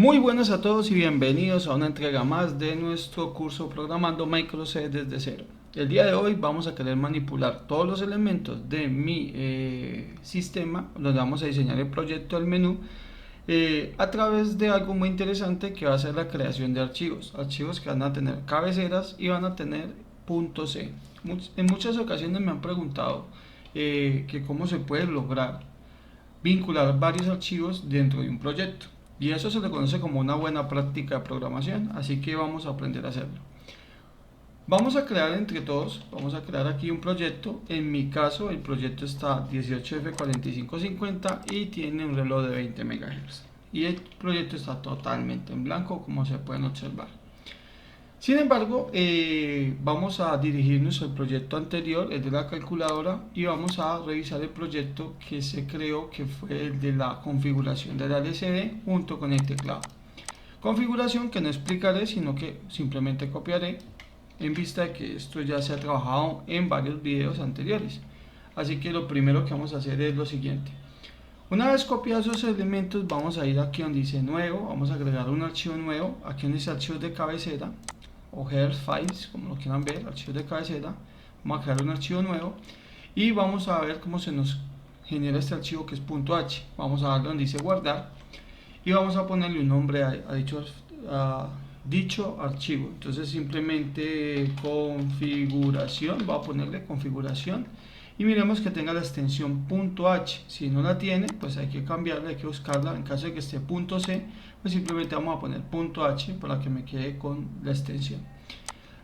Muy buenas a todos y bienvenidos a una entrega más de nuestro curso Programando Micro C desde cero. El día de hoy vamos a querer manipular todos los elementos de mi sistema, donde vamos a diseñar el proyecto del menú a través de algo muy interesante que va a ser la creación de archivos que van a tener cabeceras y van a tener .c. En muchas ocasiones me han preguntado que cómo se puede lograr vincular varios archivos dentro de un proyecto. Y eso se le conoce como una buena práctica de programación, así que vamos a aprender a hacerlo. Vamos a crear entre todos, vamos a crear aquí un proyecto. En mi caso el proyecto está 18F4550 y tiene un reloj de 20 MHz. Y el proyecto está totalmente en blanco, como se pueden observar. Sin embargo, vamos a dirigirnos al proyecto anterior, el de la calculadora, y vamos a revisar el proyecto que se creó, que fue el de la configuración de la LCD junto con el teclado. Configuración que no explicaré, sino que simplemente copiaré en vista de que esto ya se ha trabajado en varios videos anteriores. Así que lo primero que vamos a hacer es lo siguiente. Una vez copiados esos elementos, vamos a ir aquí donde dice nuevo, vamos a agregar un archivo nuevo, aquí donde dice archivos de cabecera, o header files, como lo quieran ver, archivos de cabecera. Vamos a crear un archivo nuevo y vamos a ver cómo se nos genera este archivo, que es .h. Vamos a darle donde dice guardar y vamos a ponerle un nombre a dicho archivo. Entonces simplemente configuración, voy a ponerle configuración y miremos que tenga la extensión .h. Si no la tiene, pues hay que cambiarla, hay que buscarla. En caso de que esté .c, pues simplemente vamos a poner .h para que me quede con la extensión.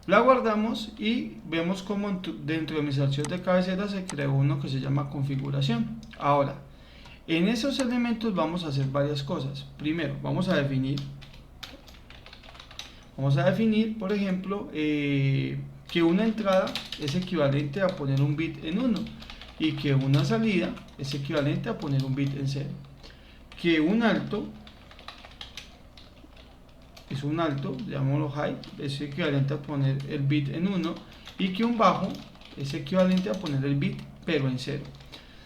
La guardamos y vemos como dentro de mis archivos de cabecera se creó uno que se llama configuración. Ahora, en esos elementos vamos a hacer varias cosas. Primero, vamos a definir, por ejemplo, que una entrada es equivalente a poner un bit en 1 y que una salida es equivalente a poner un bit en 0. Que un alto es un alto, llamémoslo high, es equivalente a poner el bit en 1 y que un bajo es equivalente a poner el bit pero en 0.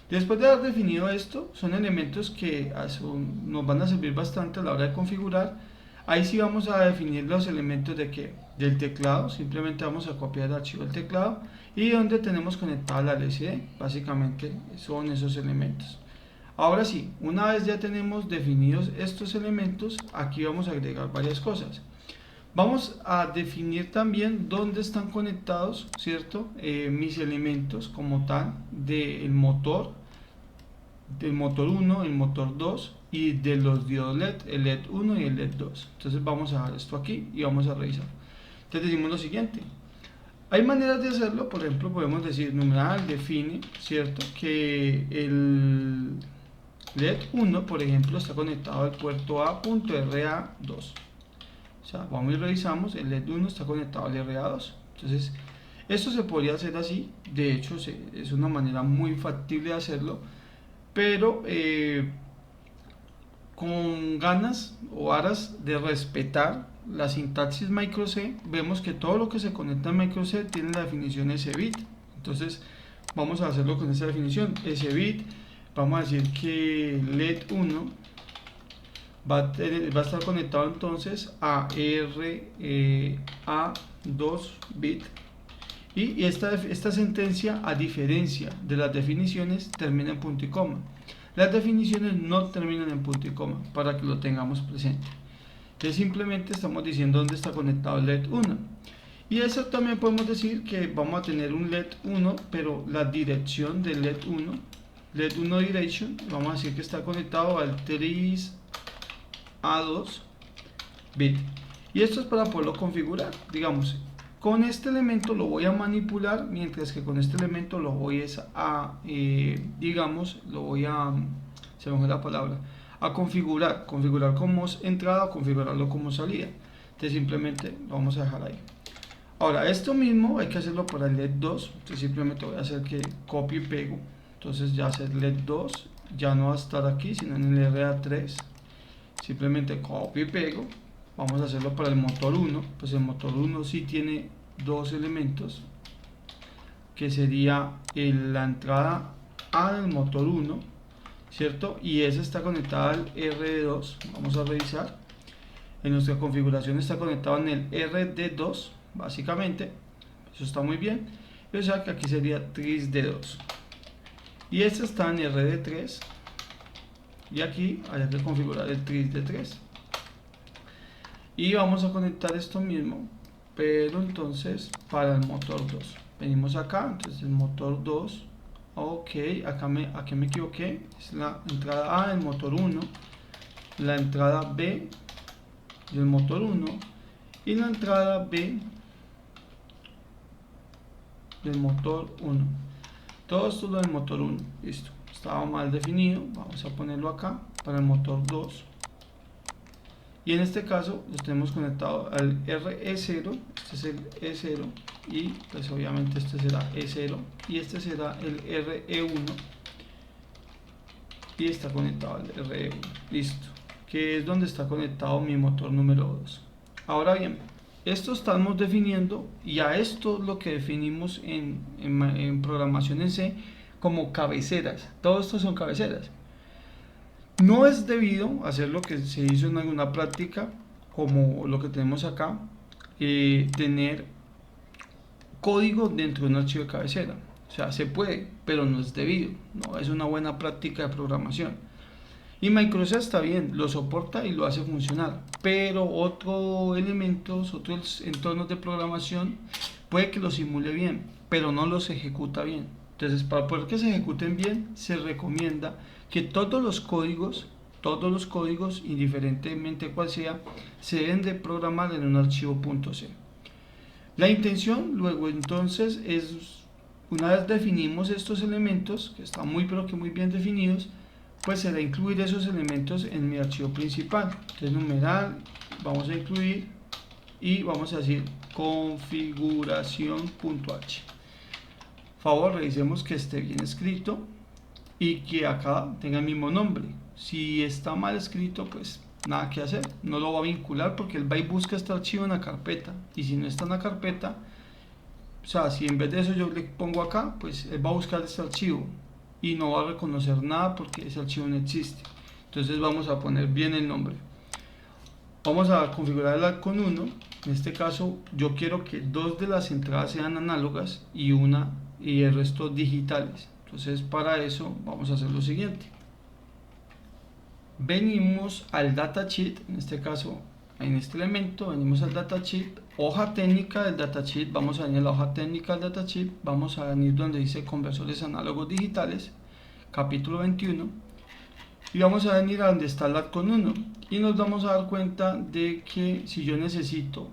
Después de haber definido esto, son elementos que nos van a servir bastante a la hora de configurar. Ahí sí vamos a definir los elementos del teclado, simplemente vamos a copiar el archivo del teclado y donde tenemos conectada la LCD, básicamente son esos elementos. Ahora sí, una vez ya tenemos definidos estos elementos, aquí vamos a agregar varias cosas. Vamos a definir también dónde están conectados, ¿cierto? Mis elementos como tal del motor 1, el motor 2 y de los diodos LED, el LED 1 y el LED 2. Entonces vamos a dejar esto aquí y vamos a revisar. Entonces decimos lo siguiente. Hay maneras de hacerlo, por ejemplo podemos decir numeral define, ¿cierto? Que el LED 1, por ejemplo, está conectado al puerto A.RA2. O sea, vamos y revisamos, el LED 1 está conectado al RA2. Entonces, esto se podría hacer así. De hecho, es una manera muy factible de hacerlo. Pero con ganas o aras de respetar la sintaxis micro C, vemos que todo lo que se conecta a micro C tiene la definición sbit. Entonces, vamos a hacerlo con esa definición. Sbit, vamos a decir que LED 1 va a estar conectado entonces a RA2 bit y esta sentencia, a diferencia de las definiciones, termina en punto y coma. Las definiciones no terminan en punto y coma, para que lo tengamos presente. Entonces simplemente estamos diciendo dónde está conectado el LED 1 y eso también podemos decir que vamos a tener un LED 1, pero la dirección del LED 1, LED 1 direction, vamos a decir que está conectado al 3 A2 bit y esto es para poderlo configurar. Digamos, con este elemento lo voy a manipular, mientras que con este elemento lo voy a se me fue la palabra, a configurar como entrada o configurarlo como salida. Entonces simplemente lo vamos a dejar ahí. Ahora esto mismo hay que hacerlo para el LED 2, entonces simplemente voy a hacer que copio y pego. Entonces ya hacer LED 2 ya no va a estar aquí, sino en el RA3. Simplemente copio y pego. Vamos a hacerlo para el motor 1, pues el motor 1 sí tiene dos elementos, que sería la entrada A del motor 1, ¿cierto? Y esa está conectada al R2, vamos a revisar. En nuestra configuración está conectado en el RD2, básicamente. Eso está muy bien. O sea que aquí sería tris D2. Y este está en RD3. Y aquí hay que configurar el tris D3. Y vamos a conectar esto mismo, pero entonces para el motor 2. Venimos acá, entonces el motor 2. Ok, aquí me equivoqué. Es la entrada A del motor 1, la entrada B del motor 1 y la entrada B del motor 1. Todo esto es lo del motor 1. Listo, estaba mal definido. Vamos a ponerlo acá para el motor 2. Y en este caso los tenemos conectado al RE0. Este es el E0 y pues obviamente este será E0 y este será el RE1 y está conectado al RE1. Listo, que es donde está conectado mi motor número 2. Ahora bien, esto estamos definiendo y a esto lo que definimos en programación en C como cabeceras. Todo esto son cabeceras. No es debido hacer lo que se hizo en alguna práctica, como lo que tenemos acá, tener código dentro de un archivo de cabecera. O sea, se puede, pero no es debido. No es una buena práctica de programación. Y Microsoft está bien, lo soporta y lo hace funcionar. Pero otros elementos, otros entornos de programación, puede que lo simule bien, pero no los ejecuta bien. Entonces, para poder que se ejecuten bien, se recomienda que todos los códigos, indiferentemente cuál sea, se deben de programar en un archivo .c. La intención luego entonces es, una vez definimos estos elementos, que están muy pero que muy bien definidos, pues será incluir esos elementos en mi archivo principal. Entonces numeral, vamos a incluir y vamos a decir configuración.h. Favor, revisemos que esté bien escrito y que acá tenga el mismo nombre. Si está mal escrito, pues nada que hacer, no lo va a vincular porque él va y busca este archivo en la carpeta, y si no está en la carpeta, o sea, si en vez de eso yo le pongo acá, pues él va a buscar este archivo y no va a reconocer nada porque ese archivo no existe. Entonces vamos a poner bien el nombre. Vamos a configurar el con 1. En este caso yo quiero que dos de las entradas sean análogas y el resto digitales. Entonces para eso vamos a hacer lo siguiente. Venimos al datasheet, en este caso en este elemento, venimos al datasheet, hoja técnica del datasheet, vamos a venir a la hoja técnica del datasheet, vamos a venir donde dice conversores análogos digitales, capítulo 21, y vamos a venir a donde está el con 1 y nos vamos a dar cuenta de que si yo necesito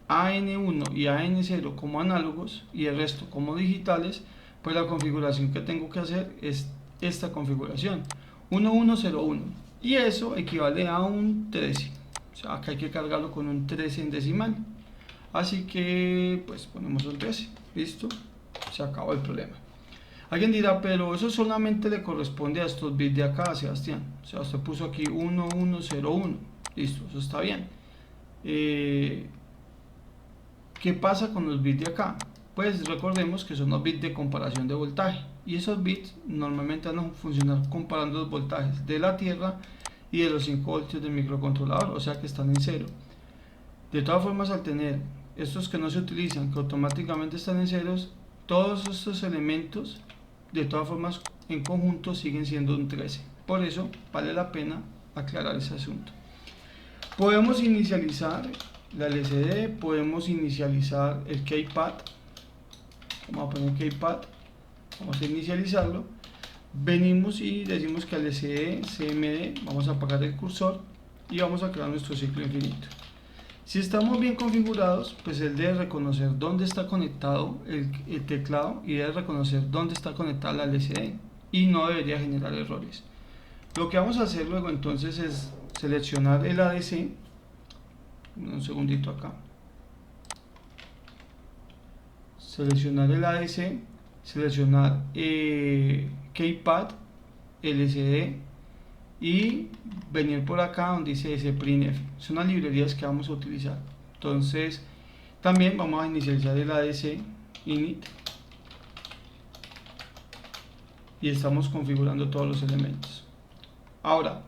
AN1 y AN0 como análogos y el resto como digitales, pues la configuración que tengo que hacer es esta configuración 1101 y eso equivale a un 13. O sea, acá hay que cargarlo con un 13 en decimal, así que pues ponemos un 13. Listo, se acabó el problema. Alguien dirá, pero eso solamente le corresponde a estos bits de acá, Sebastián. O sea, usted puso aquí 1101. Listo, eso está bien. ¿Qué pasa con los bits de acá? Pues recordemos que son los bits de comparación de voltaje. Y esos bits normalmente van a funcionar comparando los voltajes de la tierra y de los 5 voltios del microcontrolador, o sea que están en cero. De todas formas, al tener estos que no se utilizan, que automáticamente están en ceros, todos estos elementos de todas formas en conjunto siguen siendo un 13. Por eso vale la pena aclarar ese asunto. Podemos inicializar la LCD, podemos inicializar el keypad. Vamos a poner keypad, vamos a inicializarlo. Venimos y decimos que al LCD CMD vamos a apagar el cursor y vamos a crear nuestro ciclo infinito. Si estamos bien configurados, pues él debe reconocer dónde está conectado el teclado y debe reconocer dónde está conectada la LCD y no debería generar errores. Lo que vamos a hacer luego entonces es seleccionar el ADC, un segundito acá, seleccionar el ADC, seleccionar keypad, LCD y venir por acá donde dice sprintf. Son las librerías que vamos a utilizar. Entonces también vamos a inicializar el ADC init y estamos configurando todos los elementos. Ahora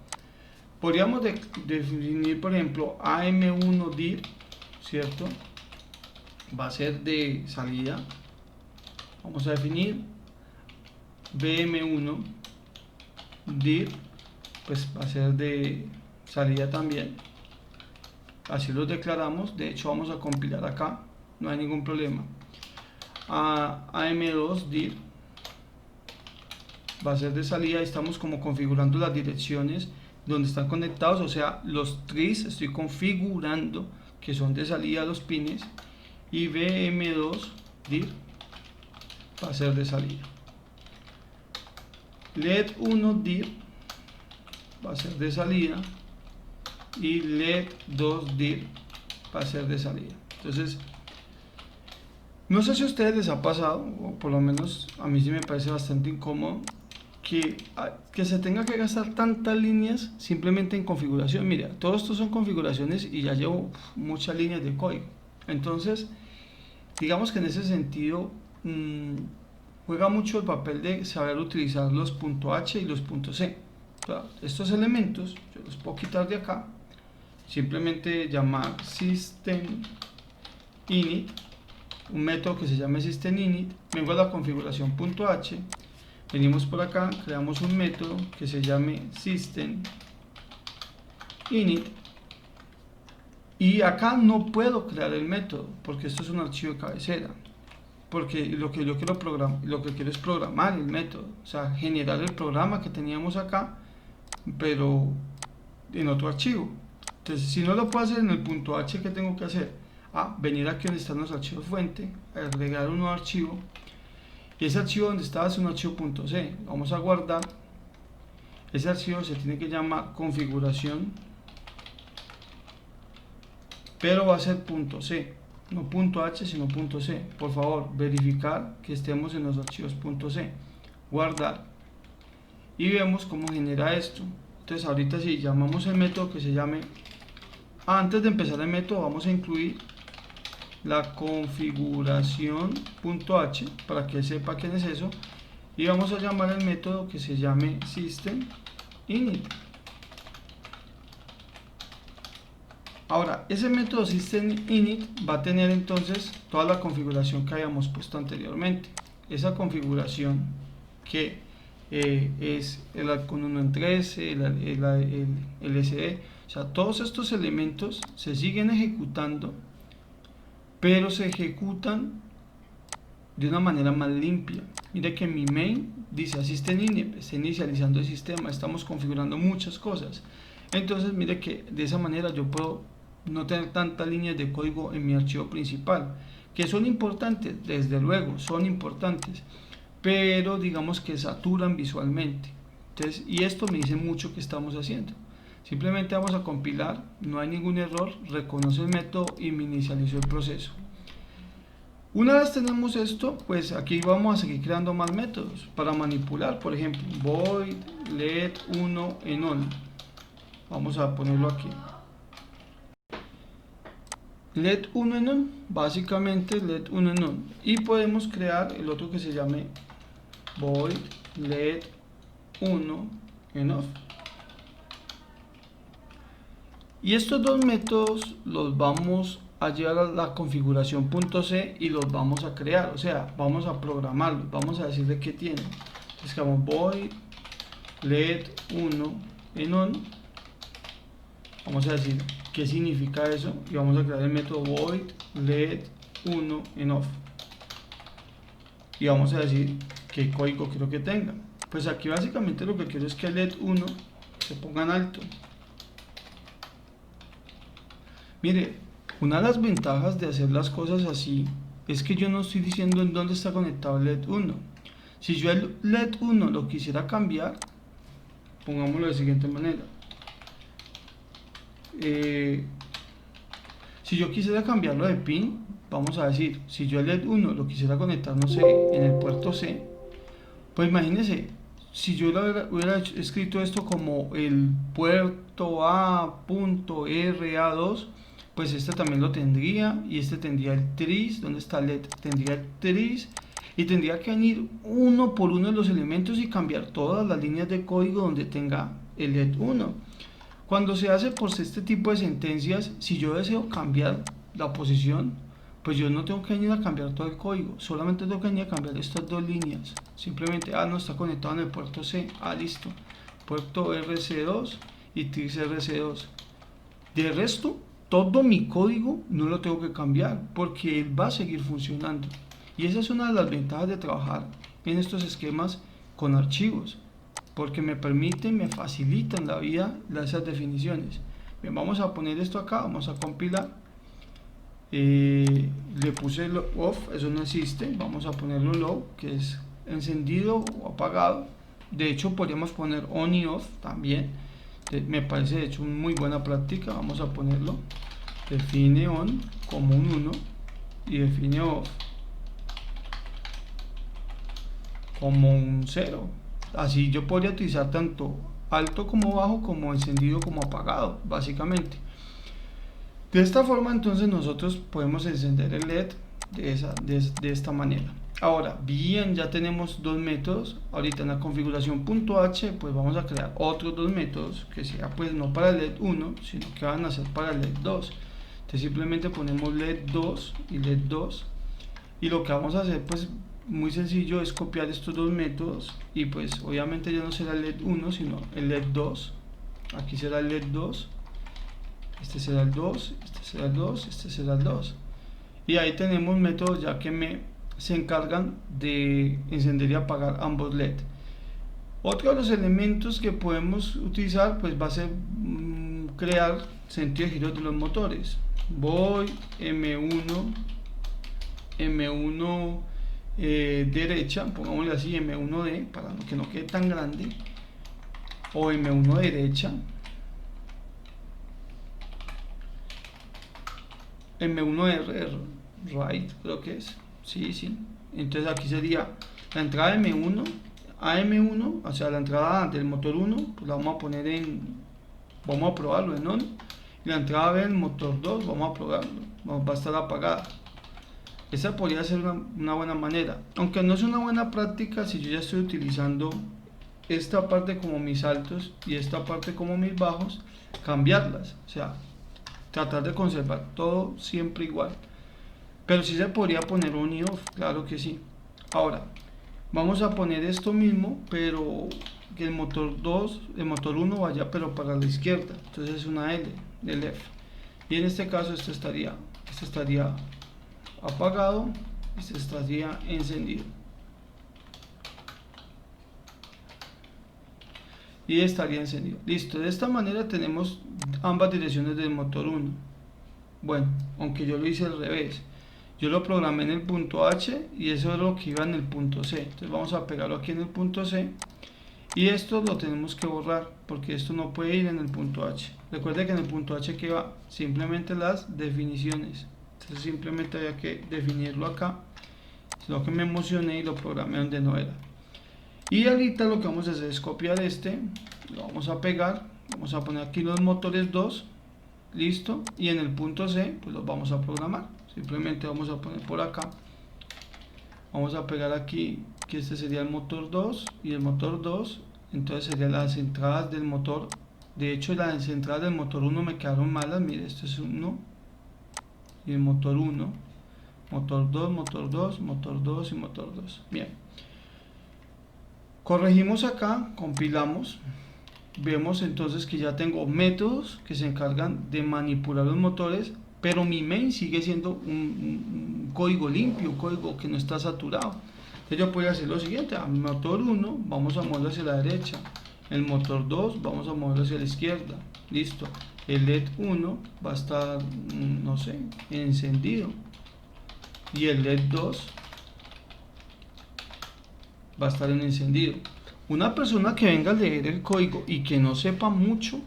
Podríamos definir, por ejemplo, AM1 dir, ¿cierto? Va a ser de salida. Vamos a definir BM1 dir, pues va a ser de salida también. Así lo declaramos. De hecho, vamos a compilar acá, no hay ningún problema. AM2 dir va a ser de salida. Estamos como configurando las direcciones donde están conectados, o sea, los trees estoy configurando que son de salida los pines, y BM2 dir va a ser de salida. LED1 dir va a ser de salida y LED2 dir va a ser de salida. Entonces, no sé si a ustedes les ha pasado, o por lo menos a mí sí me parece bastante incómodo, que se tenga que gastar tantas líneas simplemente en configuración. Mira, todo esto son configuraciones y ya llevo muchas líneas de código. Entonces, digamos que en ese sentido juega mucho el papel de saber utilizar los .h y los .c. O sea, estos elementos yo los puedo quitar de acá, simplemente llamar system init, un método que se llame system init, vengo a la configuración .h, venimos por acá, creamos un método que se llame system init, y acá no puedo crear el método porque esto es un archivo de cabecera, porque lo que yo quiero quiero es programar el método, o sea, generar el programa que teníamos acá, pero en otro archivo. Entonces, si no lo puedo hacer en el .h, ¿qué tengo que hacer? Venir aquí donde están los archivos fuente, agregar un nuevo archivo, y ese archivo donde estaba es un archivo .c. Vamos a guardar. Ese archivo se tiene que llamar configuración, pero va a ser .c, no .h sino .c. Por favor, verificar que estemos en los archivos .c, guardar, y vemos cómo genera esto. Entonces ahorita si llamamos el método que se llame, antes de empezar el método vamos a incluir la configuración.h para que sepa quién es eso, y vamos a llamar el método que se llame system init. Ahora, ese método system init va a tener entonces toda la configuración que habíamos puesto anteriormente. Esa configuración que es el Alcon 1 en 13, el SE, o sea, todos estos elementos se siguen ejecutando, pero se ejecutan de una manera más limpia. Mire que mi main dice system init, está inicializando el sistema, estamos configurando muchas cosas. Entonces mire que de esa manera yo puedo no tener tantas líneas de código en mi archivo principal, que son importantes, desde luego son importantes, pero digamos que saturan visualmente. Entonces, y esto me dice mucho que estamos haciendo. Simplemente vamos a compilar, no hay ningún error, reconoce el método y me inicializó el proceso. Una vez tenemos esto, pues aquí vamos a seguir creando más métodos para manipular. Por ejemplo, void let1 enón. Vamos a ponerlo aquí. Let1 enón, básicamente let1 enón. Y podemos crear el otro que se llame void let1 enón. Y estos dos métodos los vamos a llevar a la configuración .c y los vamos a crear, o sea, vamos a programarlos, vamos a decirle qué tienen. Entonces, como void let1 enón, vamos a decir qué significa eso y vamos a crear el método void let1 enov, y vamos a decir qué código quiero que tenga. Pues aquí básicamente lo que quiero es que let1 se ponga en alto. Mire, una de las ventajas de hacer las cosas así es que yo no estoy diciendo en dónde está conectado el LED1. Si yo el LED1 lo quisiera cambiar, pongámoslo de la siguiente manera. Si yo quisiera cambiarlo de pin, vamos a decir, si yo el LED1 lo quisiera conectar, no sé, en el puerto C, pues imagínense, si yo hubiera escrito esto como el puerto A.RA2, pues este también lo tendría, y este tendría el tris, ¿dónde está el LED? Tendría el tris, y tendría que venir uno por uno de los elementos y cambiar todas las líneas de código donde tenga el LED 1. Cuando se hace por este tipo de sentencias, si yo deseo cambiar la posición, pues yo no tengo que venir a cambiar todo el código, solamente tengo que venir a cambiar estas dos líneas. Simplemente, no está conectado en el puerto C, listo, puerto RC2 y TRIX RC2. De resto, todo mi código no lo tengo que cambiar porque él va a seguir funcionando. Y esa es una de las ventajas de trabajar en estos esquemas con archivos, porque me permiten, me facilitan la vida esas definiciones. Bien, vamos a poner esto acá, vamos a compilar. Le puse el off, eso no existe, vamos a ponerlo low, que es encendido o apagado. De hecho podríamos poner on y off también, me parece de hecho muy buena práctica. Vamos a ponerlo, define on como un 1 y define off como un 0. Así yo podría utilizar tanto alto como bajo, como encendido como apagado, básicamente. De esta forma entonces nosotros podemos encender el LED de esta manera. Ahora bien, ya tenemos dos métodos. Ahorita en la configuración .h pues vamos a crear otros dos métodos que sea pues no para el LED 1 sino que van a ser para el LED 2. Entonces simplemente ponemos LED 2 y LED 2 y lo que vamos a hacer pues muy sencillo es copiar estos dos métodos y pues obviamente ya no será el LED 1 sino el LED 2. Aquí será el LED 2, este será el 2, este será el 2, este será el 2 y ahí tenemos métodos ya que se encargan de encender y apagar ambos LED. Otro de los elementos que podemos utilizar pues va a ser crear sentido de giro de los motores. Voy M1 derecha, pongámosle así M1D para que no quede tan grande, o M1 derecha, M1 right, creo que es, sí. Entonces aquí sería la entrada de M1 a M1, o sea la entrada del motor 1, pues la vamos a poner vamos a probarlo en on, y la entrada del motor 2 vamos a probarlo, va a estar apagada. Esa podría ser una buena manera, aunque no es una buena práctica si yo ya estoy utilizando esta parte como mis altos y esta parte como mis bajos, cambiarlas, o sea, tratar de conservar todo siempre igual. Pero sí se podría poner on y off, claro que sí. Ahora, vamos a poner esto mismo, pero que el motor 2, el motor 1 vaya pero para la izquierda, entonces es una L, del F. Y en este caso este estaría apagado, este estaría encendido y estaría encendido. Listo, de esta manera tenemos ambas direcciones del motor 1. Bueno, aunque yo lo hice al revés, yo lo programé en el punto H y eso es lo que iba en el punto C. Entonces vamos a pegarlo aquí en el punto C y esto lo tenemos que borrar porque esto no puede ir en el punto H. Recuerda que en el punto H que va simplemente las definiciones. Entonces simplemente había que definirlo acá, sino que me emocioné y lo programé donde no era. Y ahorita lo que vamos a hacer es copiar lo vamos a pegar, vamos a poner aquí los motores 2, listo, y en el punto C pues los vamos a programar. Simplemente vamos a poner por acá, vamos a pegar aquí que este sería el motor 2 y el motor 2, entonces serían las entradas del motor. De hecho las entradas del motor 1 me quedaron malas, mire, esto es 1 y el motor 1, motor 2, motor 2, motor 2 y motor 2. Bien, corregimos acá, compilamos, vemos entonces que ya tengo métodos que se encargan de manipular los motores, pero mi main sigue siendo un código limpio, un código que no está saturado. Entonces yo puedo hacer lo siguiente: al motor 1 vamos a moverlo hacia la derecha, el motor 2 vamos a moverlo hacia la izquierda, listo. El LED 1 va a estar, no sé, encendido y el LED 2 va a estar en encendido. Una persona que venga a leer el código y que no sepa mucho,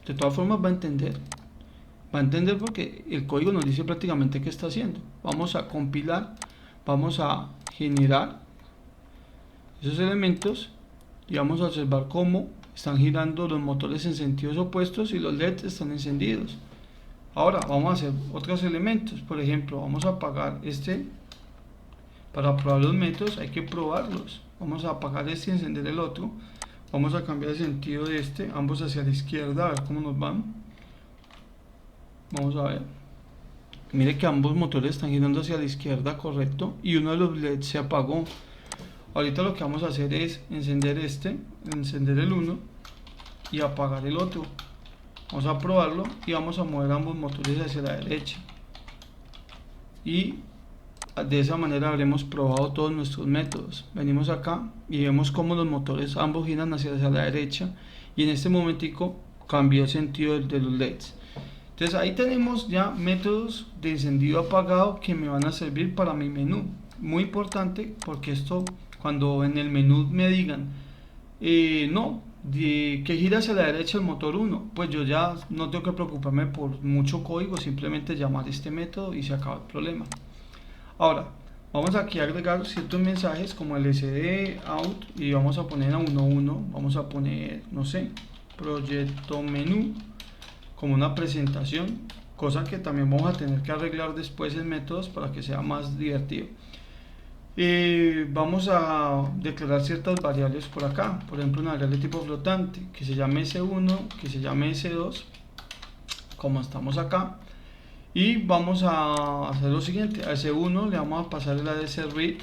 de todas formas va a entender porque el código nos dice prácticamente qué está haciendo. Vamos a compilar, vamos a generar esos elementos y vamos a observar cómo están girando los motores en sentidos opuestos y los LEDs están encendidos. Ahora vamos a hacer otros elementos. Por ejemplo, vamos a apagar para probar los métodos hay que probarlos. Vamos a apagar este y encender el otro. Vamos a cambiar el sentido de ambos hacia la izquierda, a ver cómo nos van. Vamos a ver. Mire que ambos motores están girando hacia la izquierda, correcto, y uno de los LEDs se apagó. Ahorita lo que vamos a hacer es encender encender el uno y apagar el otro. Vamos a probarlo y vamos a mover ambos motores hacia la derecha. Y de esa manera habremos probado todos nuestros métodos. Venimos acá y vemos cómo los motores ambos giran hacia la derecha, y en este momentico cambió el sentido de los LEDs. Entonces ahí tenemos ya métodos de encendido apagado que me van a servir para mi menú. Muy importante, porque esto, cuando en el menú me digan que gira hacia la derecha el motor 1, pues yo ya no tengo que preocuparme por mucho código, simplemente llamar este método y se acaba el problema. Ahora, vamos aquí a agregar ciertos mensajes como el SD out, y vamos a poner a 1.1, vamos a poner, no sé, proyecto menú, como una presentación, cosa que también vamos a tener que arreglar después en métodos para que sea más divertido. Vamos a declarar ciertas variables por acá, por ejemplo una variable tipo flotante que se llame S1, que se llame S2, como estamos acá. Y vamos a hacer lo siguiente: a S1 le vamos a pasar el ADC read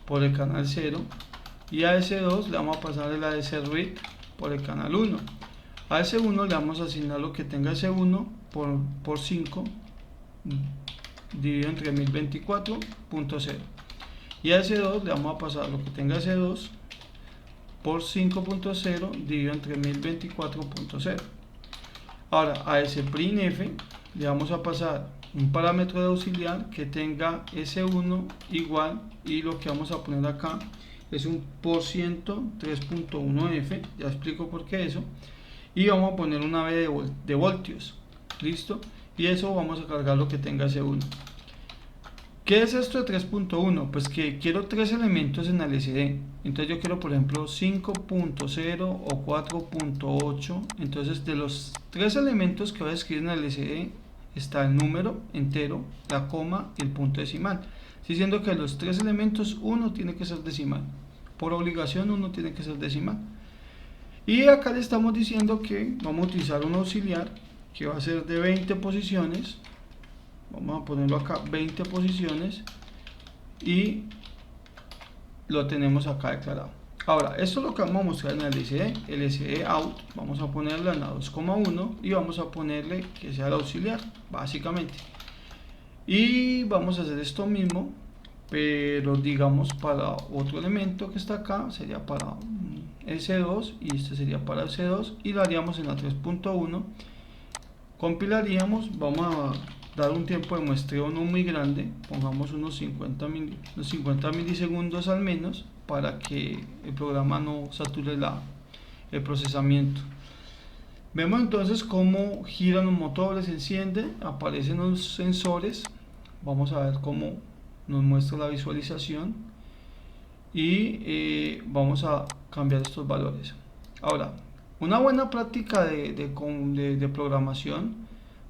por el canal 0, y a S2 le vamos a pasar el ADC read por el canal 1. A S1 le vamos a asignar lo que tenga S1 por 5 dividido entre 1024.0, y a S2 le vamos a pasar lo que tenga S2 por 5.0 dividido entre 1024.0. Ahora a sprintf le vamos a pasar un parámetro de auxiliar que tenga S1 igual, y lo que vamos a poner acá es un %, 3.1f, ya explico por qué eso, y vamos a poner una V de voltios, listo, y eso vamos a cargar lo que tenga S1. ¿Qué es esto de 3.1? Pues que quiero tres elementos en el LCD. Entonces yo quiero, por ejemplo, 5.0 o 4.8. Entonces de los tres elementos que voy a escribir en el LCD está el número entero, la coma y el punto decimal. Diciendo que de los tres elementos uno tiene que ser decimal. Por obligación uno tiene que ser decimal. Y acá le estamos diciendo que vamos a utilizar un auxiliar que va a ser de 20 posiciones. Vamos a ponerlo acá, 20 posiciones, y lo tenemos acá declarado. Ahora, esto es lo que vamos a mostrar en el LCD out. Vamos a ponerle en la 2,1 y vamos a ponerle que sea el auxiliar, básicamente. Y vamos a hacer esto mismo, pero digamos para otro elemento que está acá, sería para S2, y este sería para S2, y lo haríamos en la 3.1. Compilaríamos, vamos a dar un tiempo de muestreo no muy grande, pongamos unos 50 milisegundos al menos, para que el programa no sature el procesamiento. Vemos entonces cómo giran los motores, se enciende, aparecen los sensores. Vamos a ver cómo nos muestra la visualización, y vamos a cambiar estos valores. Ahora, una buena práctica de programación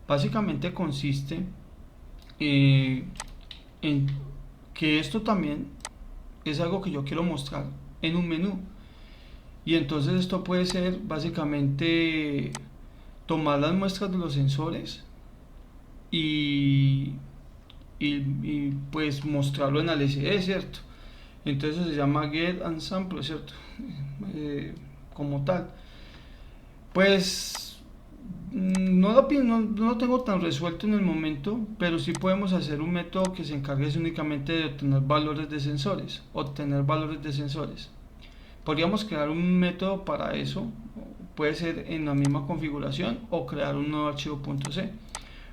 básicamente consiste en que esto también es algo que yo quiero mostrar en un menú, y entonces esto puede ser básicamente tomar las muestras de los sensores y pues mostrarlo en el LCD, ¿cierto? Entonces se llama get and sample, ¿cierto? Como tal, pues no lo tengo tan resuelto en el momento, pero sí podemos hacer un método que se encargue únicamente de obtener valores de sensores. Podríamos crear un método para eso, puede ser en la misma configuración o crear un nuevo archivo .c,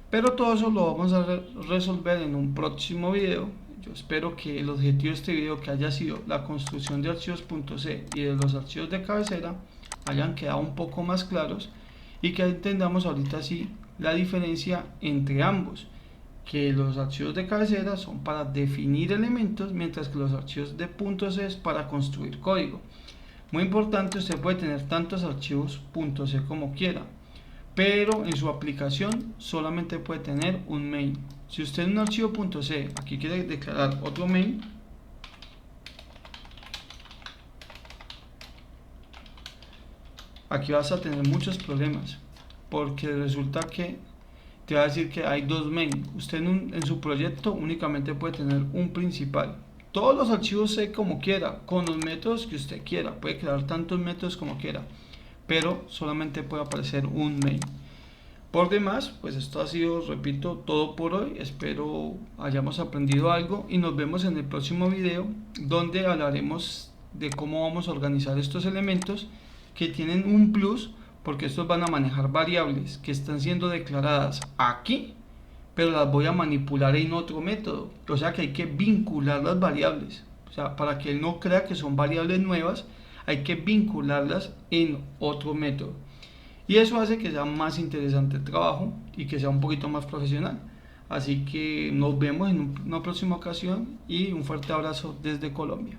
pero todo eso lo vamos a resolver en un próximo video. Yo espero que el objetivo de este video, que haya sido la construcción de archivos .c y de los archivos de cabecera, hayan quedado un poco más claros, y que entendamos ahorita sí la diferencia entre ambos, que los archivos de cabecera son para definir elementos, mientras que los archivos de .c es para construir código. Muy importante, usted puede tener tantos archivos .c como quiera, pero en su aplicación solamente puede tener un main. Si usted en un archivo .c aquí quiere declarar otro main, aquí vas a tener muchos problemas, porque resulta que te va a decir que hay dos main. Usted en su proyecto únicamente puede tener un principal. Todos los archivos C como quiera, con los métodos que usted quiera, puede crear tantos métodos como quiera, pero solamente puede aparecer un main. Por demás, pues esto ha sido, repito, todo por hoy. Espero hayamos aprendido algo y nos vemos en el próximo video, donde hablaremos de cómo vamos a organizar estos elementos que tienen un plus, porque estos van a manejar variables que están siendo declaradas aquí, pero las voy a manipular en otro método. O sea que hay que vincular las variables. O sea, para que él no crea que son variables nuevas, hay que vincularlas en otro método. Y eso hace que sea más interesante el trabajo y que sea un poquito más profesional. Así que nos vemos en una próxima ocasión y un fuerte abrazo desde Colombia.